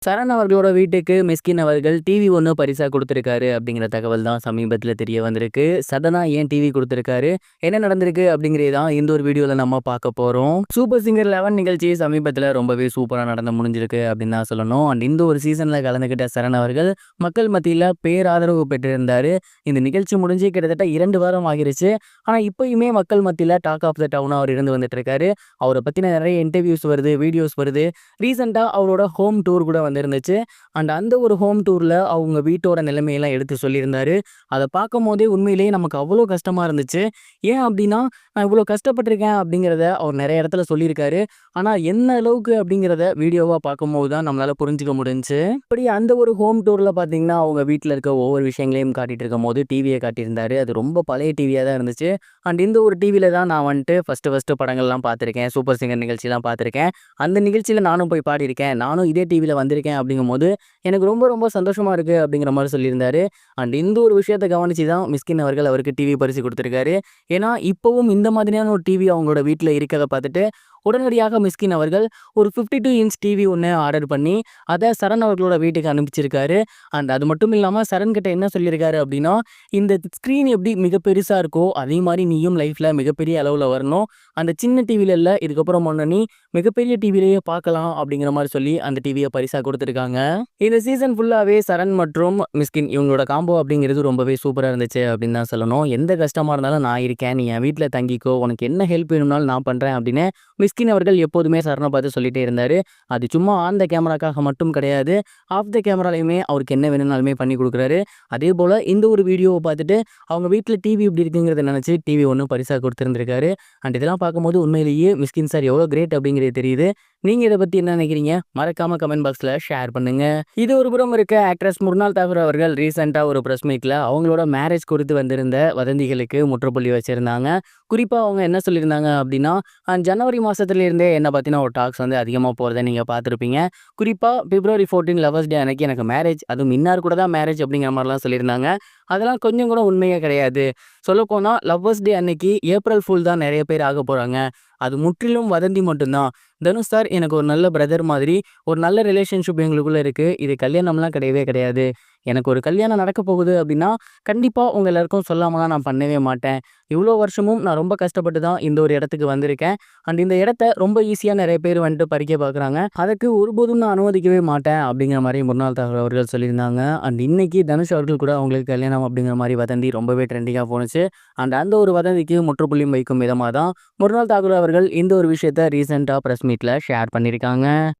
சரண் அவர்களோட வீட்டுக்கு மிஸ்கின் அவர்கள் டிவி ஒண்ணு பரிசா குடுத்திருக்காரு அப்படிங்கிற தகவல் தான் சமீபத்தில தெரிய வந்திருக்கு. சடனா ஏன் டிவி குடுத்திருக்காரு? என்ன நடந்திருக்கு? அப்படிங்கிறது தான் இந்த ஒரு வீடியோல நம்ம பார்க்க போறோம். சூப்பர் சிங்கர் 11 நிகழ்ச்சி சமீபத்தில ரொம்பவே சூப்பரா நடந்து முடிஞ்சிருக்கு அப்படின்னு தான் சொல்லணும். அண்ட் இந்த ஒரு சீசன்ல கலந்துக்கிட்ட சரண் அவர்கள் மக்கள் மத்தியில பேராதரவு பெற்றிருந்தாரு. இந்த நிகழ்ச்சி முடிஞ்சு கிட்டத்தட்ட 2 வாரம் ஆகிருச்சு. ஆனா இப்பயுமே மக்கள் மத்தியில டாக் ஆஃப் த டவுனா அவர் இருந்து வந்துட்டு இருக்காரு. அவர பத்தின நிறைய இன்டர்வியூஸ் வருது, வீடியோஸ் வருது. ரீசென்ட்டா அவரோட ஹோம் டூர் கூட வந்திருந்துச்சு. அண்ட் அந்த ஒரு ஹோம் டூர்ல அவங்க வீட்டோட நிலைமையெல்லாம் எடுத்து சொல்லியிருந்தாரு. அத பார்க்கும்போதே உண்மையிலேயே நமக்கு அவ்வளோ கஷ்டமா இருந்துச்சு. ஏன் அப்டின்னா, நான் இவ்வளோ கஷ்டப்பட்டுருக்கேன் அப்படிங்கிறத அவர் நெறைய இடத்துல சொல்லியிருக்காரு. ஆனா என்ன அளவுக்கு அப்படிங்கிறத வீடியோவா பார்க்கும்போது தான் நம்மளால புரிஞ்சுக்க முடிஞ்சுச்சு. இப்படி அந்த ஒரு ஹோம் டூர்ல பார்த்தீங்கன்னா, அவங்க வீட்ல இருக்க ஒவ்வொரு விஷயங்களையும் காட்டிட்டு இருக்கும்போது டிவிய காட்டியிருந்தாரு. அது ரொம்ப பழைய டிவியா தான் இருந்துச்சு. அண்ட் இந்த ஒரு டிவில தான் நான் வந்துட்டு ஃபர்ஸ்ட்டு படங்கள்லாம் பார்த்துருக்கேன். சூப்பர் சிங்கர் நிகழ்ச்சிலாம் பார்த்துருக்கேன். அந்த நிகழ்ச்சியில நானும் போய் பாடியிருக்கேன். நானும் இதே டிவில வந்திருக்கேன் அப்படிங்கும்போது, எனக்கு ரொம்ப ரொம்ப சந்தோஷமா இருக்கு அப்படிங்கிற மாரி சொல்லியிருந்தாரு. அண்ட் இந்த ஒரு விஷயத்த கவனிச்சு தான் மிஸ்கின் அவர்கள் அவருக்கு டிவி பரிசு குடுத்திருக்காரு. ஏன்னா, இப்பவும் இந்த மாதிரியான ஒரு டிவி அவங்களோட வீட்ல இருக்கிறத பார்த்துட்டு, உடனடியாக மிஸ்கின் அவர்கள் ஒரு 52 இன்ச் டிவி ஒண்ணு ஆர்டர் பண்ணி, அத சரண் அவர்களோட வீட்டுக்கு அனுப்பிச்சிருக்காரு. அண்ட் அது மட்டும் இல்லாம சரண் கிட்ட என்ன சொல்லியிருக்காரு அப்படின்னா, "இந்த ஸ்க்ரீன் எப்படி மிக பெருசா இருக்கோ, அதே மாரி நீயும் லைஃப்ல மிகப்பெரிய அளவுல வரணும். அந்த சின்ன டிவில இல்ல, இதுக்கப்புறம் உன்ன நீ மிகப்பெரிய டிவிலயே பார்க்கலாம்." அப்படிங்கிற மாரி சொல்லி அந்த டிவிய பரிசா குடுத்திருக்காங்க. இந்த சீசன் ஃபுல்லாவே சரண் மற்றும் மிஸ்கின் இவங்களோட காம்போ அப்படிங்கிறது ரொம்பவே சூப்பரா இருந்துச்சு அப்படின்னு தான் சொல்லணும். "எந்த கஷ்டமா இருந்தாலும் நான் இருக்கேன். நீ என் வீட்ல தங்கிக்கோ. உனக்கு என்ன ஹெல்ப் வேணும்னாலும் நான் பண்றேன்." அப்படின்னு மிஸ்கின் அவர்கள் எப்போதுமே சரண பார்த்து சொல்லிட்டே இருந்தாரு. அது சும்மா ஆன் த கேமராக்காக மட்டும் கிடையாது. ஆஃப் த கேமராலயுமே அவருக்கு என்ன வேணும்னாலுமே பண்ணி குடுக்குறாரு. அதேபோல இந்த ஒரு வீடியோவ பார்த்துட்டு அவங்க வீட்ல டிவி இப்படி இருக்குங்கிறத நினைச்சு டிவி ஒண்ணு பரிசா குடுத்திருந்திருக்காரு. அண்ட் இதெல்லாம் பார்க்கும்போது உண்மையிலேயே மிஸ்கின் சார் எவ்வளோ கிரேட் அப்படிங்கிறது தெரியுது. நீங்க இத பத்தி என்ன நினைக்கிறீங்க? மறக்காம கமெண்ட் பாக்ஸ்ல ஷேர் பண்ணுங்க. இது ஒரு புறம் இருக்க ஆக்ட்ரஸ் முர்னால் தாகூர் அவர்கள் ரீசென்ட்டா ஒரு பிரஸ் மீட்ல அவங்களோட மேரேஜ் குறித்து வந்திருந்த வதந்திகளுக்கு முற்றுப்புள்ளி வச்சிருந்தாங்க. குறிப்பா அவங்க என்ன சொல்லியிருந்தாங்க அப்படின்னா, ஜனவரி மாசத்துல இருந்தே என்ன பத்தின ஒரு டாக்ஸ் வந்து அதிகமா போறத நீங்க பார்த்திருப்பீங்க. குறிப்பா பிப்ரவரி 14 லவ்வர்ஸ் டே அன்னைக்கு எனக்கு மேரேஜ், அதுவும் இன்னார் கூட தான் மேரேஜ் அப்படிங்கிற மாரிலாம் சொல்லியிருந்தாங்க. அதெல்லாம் கொஞ்சம் கூட உண்மையே கிடையாது. சொல்லப்போனா லவ்வர்ஸ் டே அன்னைக்கு ஏப்ரல் ஃபூல் தான் நெறைய பேர் ஆகப் போறாங்க. அது முற்றிலும் வதந்தி மட்டும் தான். தனுஷ் சார் எனக்கு ஒரு நல்ல பிரதர் மாதிரி, ஒரு நல்ல ரிலேஷன்ஷிப் எங்களுக்குள்ள இருக்கு. இது கல்யாணம்லாம் கிடையவே கிடையாது. எனக்கு ஒரு கல்யாணம் நடக்கப் போகுது அப்படின்னா, கண்டிப்பா உங்க எல்லாருக்கும் சொல்லாமலாம் நான் பண்ணவே மாட்டேன். இவ்ளோ வருஷமும் நான் ரொம்ப கஷ்டப்பட்டு தான் இந்த ஒரு இடத்துக்கு வந்திருக்கேன். அண்ட் இந்த இடத்த ரொம்ப ஈஸியா நெறைய பேர் வந்துட்டு பறிக்க பார்க்குறாங்க. அதற்கு ஒருபோதும் நான் அனுமதிக்கவே மாட்டேன் அப்படிங்கிற மாரி முர்னால் தாகூர் அவர்கள் சொல்லியிருந்தாங்க. அண்ட் இன்னைக்கு தனுஷ் அவர்கள் கூட அவங்களுக்கு கல்யாணம் அப்படிங்கிற மாரி வதந்தி ரொம்பவே ட்ரெண்டிங்கா போணுச்சு. அண்ட் அந்த ஒரு வதந்திக்கு முற்றுப்புள்ளியும் வைக்கும் விதமா தான் முர்னால் தாகூர் அவர்கள் இந்த ஒரு விஷயத்த ரீசென்ட்டா பிரஸ் மீட்ல ஷேர் பண்ணியிருக்காங்க.